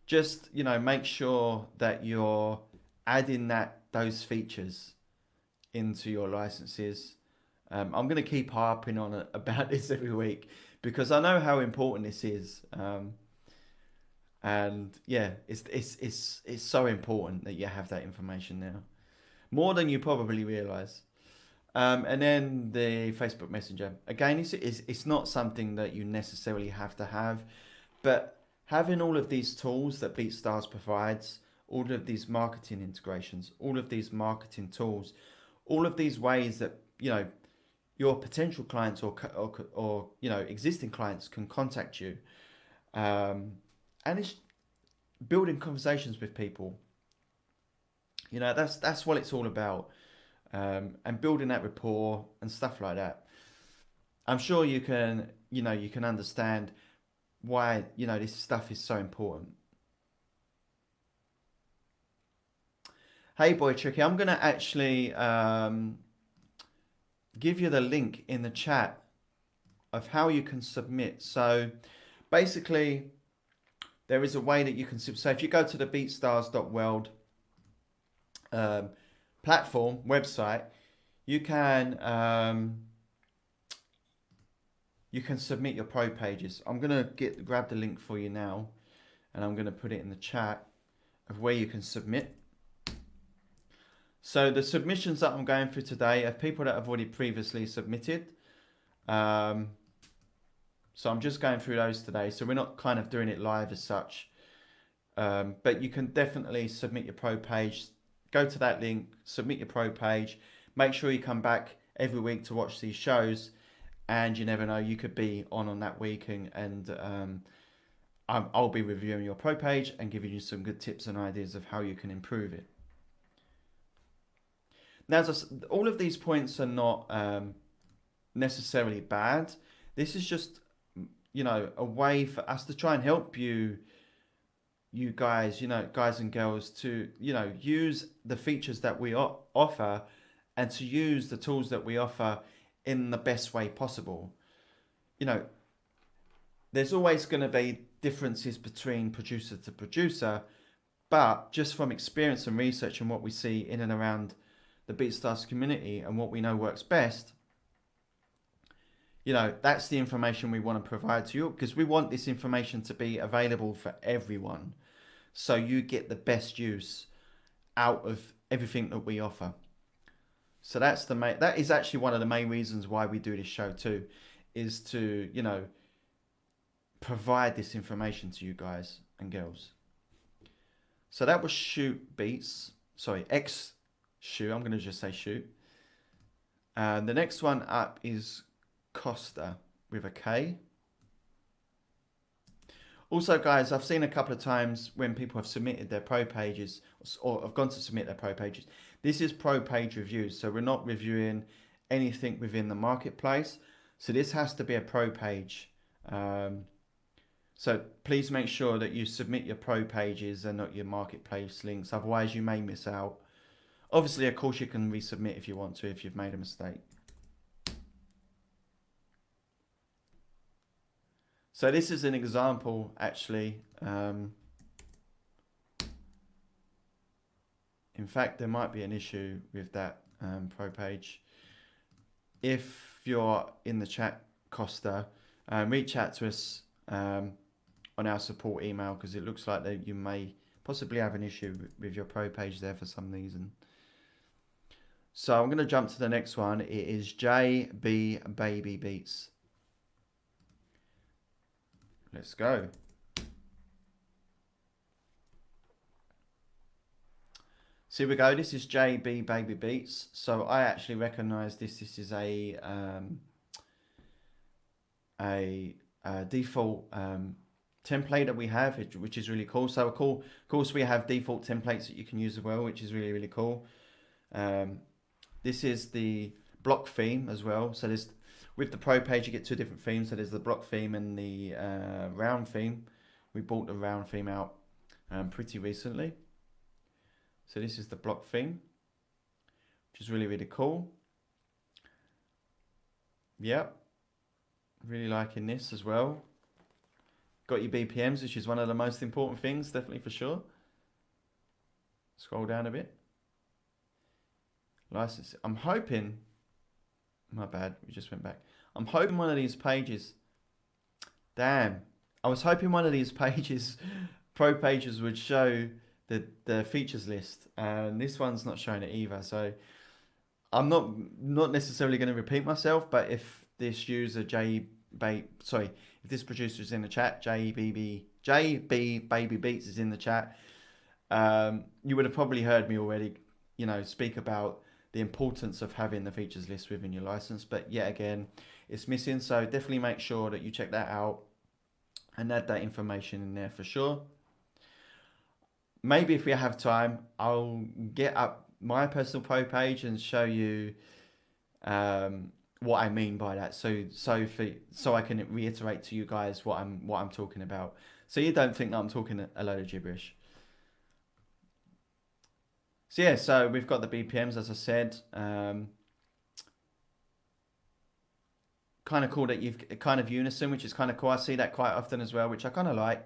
Just, make sure that you're adding those features into your licenses. I'm going to keep harping on it about this every week because I know how important this is. And yeah, it's so important that you have that information now, more than you probably realize. And then the Facebook Messenger. Again, it's not something that you necessarily have to have, but having all of these tools that BeatStars provides, all of these marketing integrations, all of these marketing tools, all of these ways that, your potential clients or existing clients can contact you. And it's building conversations with people. That's what it's all about. And building that rapport and stuff like that. I'm sure you can, you can understand why, this stuff is so important. Hey boy Tricky, I'm going to actually give you the link in the chat of how you can submit. So basically, there is a way that you can submit. So if you go to the BeatStars.world platform website, you can submit your pro pages. I'm gonna grab the link for you now, and I'm gonna put it in the chat of where you can submit. So the submissions that I'm going through today are people that have already previously submitted. So I'm just going through those today. So we're not kind of doing it live as such. But you can definitely submit your pro page. Go to that link, submit your pro page. Make sure you come back every week to watch these shows. And you never know, you could be on that week, and I'll be reviewing your pro page and giving you some good tips and ideas of how you can improve it. Now, all of these points are not necessarily bad. This is just, a way for us to try and help you guys, guys and girls, to, use the features that we offer, and to use the tools that we offer in the best way possible. There's always going to be differences between producer to producer, but just from experience and research and what we see in and around the BeatStars community and what we know works best, that's the information we want to provide to you, because we want this information to be available for everyone, so you get the best use out of everything that we offer. So that is actually one of the main reasons why we do this show too, is to, provide this information to you guys and girls. So that was X Shoot. I'm going to just say Shoot. The next one up is Costa with a K. Also, guys, I've seen a couple of times when people have submitted their pro pages, or have gone to submit their pro pages. This is pro page reviews, so we're not reviewing anything within the marketplace. So this has to be a pro page. So please make sure that you submit your pro pages and not your marketplace links. Otherwise, you may miss out. Obviously, of course, you can resubmit if you want to, if you've made a mistake. So this is an example, actually. In fact, there might be an issue with that pro page. If you're in the chat, Costa, reach out to us on our support email, because it looks like that you may possibly have an issue with your pro page there for some reason. So I'm going to jump to the next one. It is JB Baby Beats. Let's go. So here we go. This is JB Baby Beats. So I actually recognize this. This is a default template that we have, which is really cool. So of course we have default templates that you can use as well, which is really, really cool. This is the block theme as well. So there's, with the pro page, you get two different themes. So there's the block theme and the round theme. We bought the round theme out pretty recently. So this is the block theme, which is really, really cool. Yep. Really liking this as well. Got your BPMs, which is one of the most important things, definitely, for sure. Scroll down a bit. License. I'm hoping, my bad, we just went back. I'm hoping one of these pages, damn, I was hoping one of these pages, pro pages, would show the features list, and this one's not showing it either. So I'm not necessarily going to repeat myself, but if this user if this producer is in the chat, JB Baby Beats is in the chat, you would have probably heard me already, speak about the importance of having the features list within your license. But yet again, it's missing. So definitely make sure that you check that out and add that information in there for sure. Maybe if we have time, I'll get up my personal pro page and show you what I mean by that. So I can reiterate to you guys what I'm talking about. So you don't think that I'm talking a load of gibberish. So yeah, so we've got the BPMs, as I said. Kind of cool that you've kind of unison, which is kind of cool. I see that quite often as well, which I kind of like.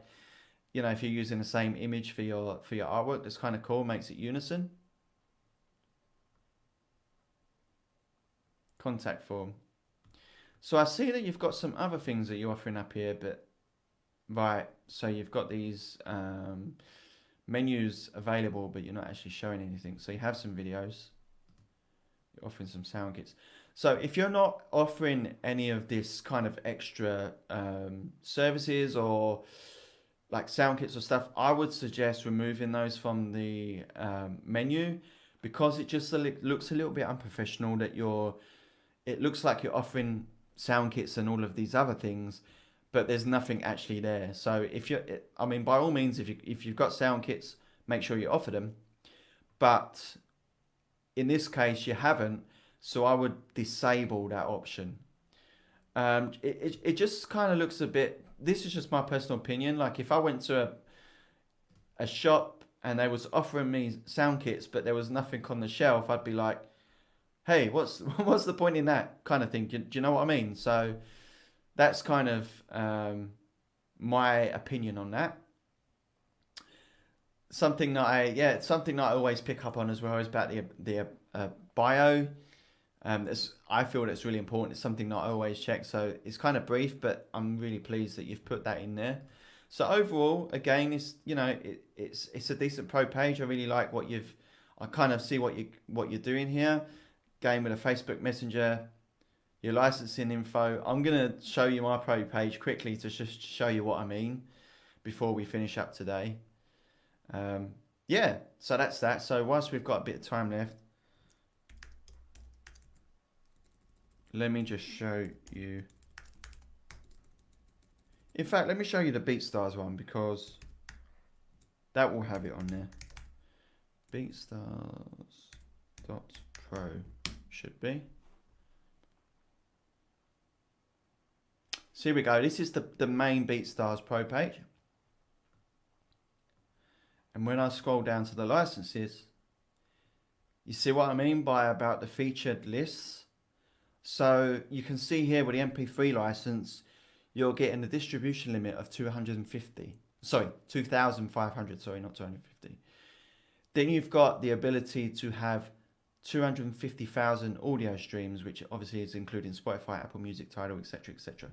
You know, if you're using the same image for your artwork, that's kind of cool. Makes it unison. Contact form. So I see that you've got some other things that you're offering up here, but right. So you've got these menus available, but you're not actually showing anything. So you have some videos. You're offering some sound kits. So if you're not offering any of this kind of extra services or like sound kits or stuff, I would suggest removing those from the menu, because it just looks a little bit unprofessional that it looks like you're offering sound kits and all of these other things, but there's nothing actually there. So I mean, by all means, if you've got sound kits, make sure you offer them. But in this case, you haven't, so I would disable that option. It just kind of looks a bit. This is just my personal opinion. Like if I went to a shop and they was offering me sound kits, but there was nothing on the shelf, I'd be like, hey, what's the point in that kind of thing? Do you know what I mean? So that's kind of my opinion on that. Something that I always pick up on as well is about the bio. I feel that's really important. It's something that I always check. So it's kind of brief, but I'm really pleased that you've put that in there. So overall, again, it's a decent pro page. I really like I kind of see what you're doing here. Game with a Facebook Messenger, your licensing info. I'm gonna show you my pro page quickly to just show you what I mean before we finish up today. Yeah, so that's that. So whilst we've got a bit of time left, let me just show you. In fact, let me show you the BeatStars one, because that will have it on there. BeatStars.pro should be. So here we go. This is the main BeatStars Pro page. And when I scroll down to the licenses, you see what I mean by about the featured lists. So you can see here with the MP3 license, you're getting a distribution limit of 2,500, sorry, not 250. Then you've got the ability to have 250,000 audio streams, which obviously is including Spotify, Apple Music, Tidal, etc., etc.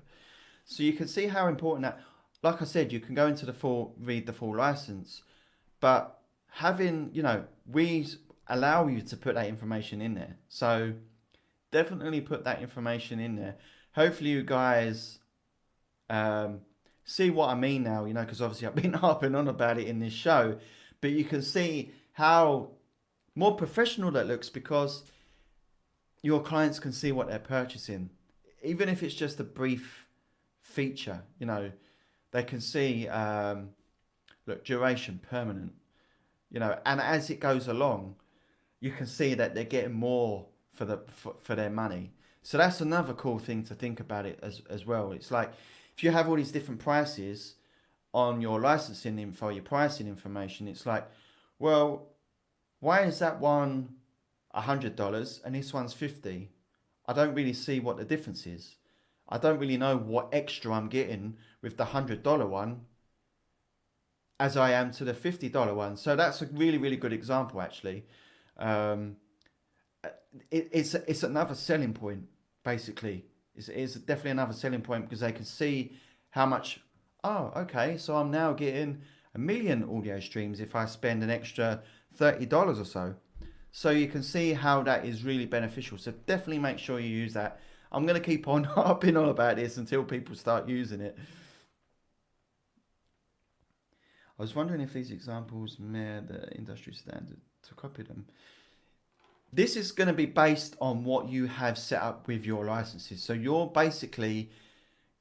So you can see how important that. Like I said, you can go into read the full license, but having, we allow you to put that information in there. So definitely put that information in there. Hopefully you guys see what I mean now, because obviously I've been harping on about it in this show, but you can see how more professional that looks, because your clients can see what they're purchasing. Even if it's just a brief feature, they can see, look, duration, permanent, and as it goes along, you can see that they're getting more for their money. So that's another cool thing to think about it as well. It's like, if you have all these different prices on your licensing info, your pricing information, it's like, well, why is that one $100 and this one's $50? I don't really see what the difference is. I don't really know what extra I'm getting with the $100 one as I am to the $50 one. So that's a really, really good example, actually. It's another selling point, basically. It's definitely another selling point, because they can see how much, oh, okay, so I'm now getting 1 million audio streams if I spend an extra $30 or so. So you can see how that is really beneficial. So definitely make sure you use that. I'm going to keep on harping on about this until people start using it. I was wondering if these examples mirror the industry standard to copy them. This is going to be based on what you have set up with your licenses. So you're basically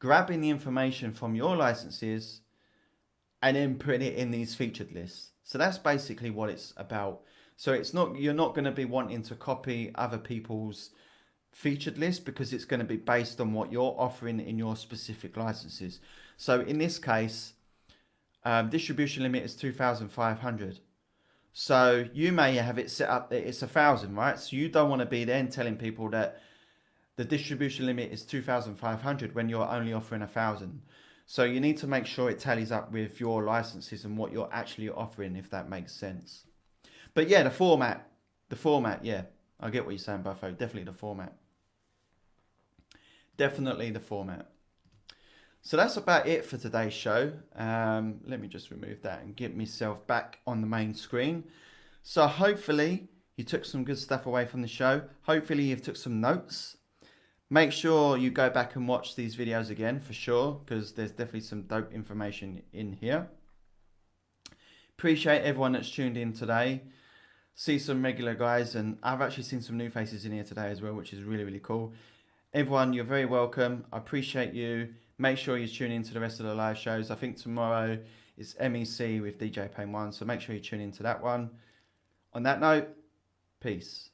grabbing the information from your licenses and then putting it in these featured lists. So that's basically what it's about. So you're not going to be wanting to copy other people's featured list because it's going to be based on what you're offering in your specific licenses. So in this case, distribution limit is 2,500. So you may have it set up that it's 1,000, right? So you don't want to be then telling people that the distribution limit is 2,500 when you're only offering 1,000. So you need to make sure it tallies up with your licenses and what you're actually offering, if that makes sense. But yeah, the format, yeah, I get what you're saying, Buffo. Definitely the format. Definitely the format. So that's about it for today's show. Let me just remove that and get myself back on the main screen. So hopefully you took some good stuff away from the show. Hopefully you've took some notes. Make sure you go back and watch these videos again for sure, because there's definitely some dope information in here. Appreciate everyone that's tuned in today. See some regular guys, and I've actually seen some new faces in here today as well, which is really, really cool. Everyone, you're very welcome. I appreciate you. Make sure you tune in to the rest of the live shows. I think tomorrow is MEC with DJ Pain 1, so make sure you tune into that one. On that note, peace.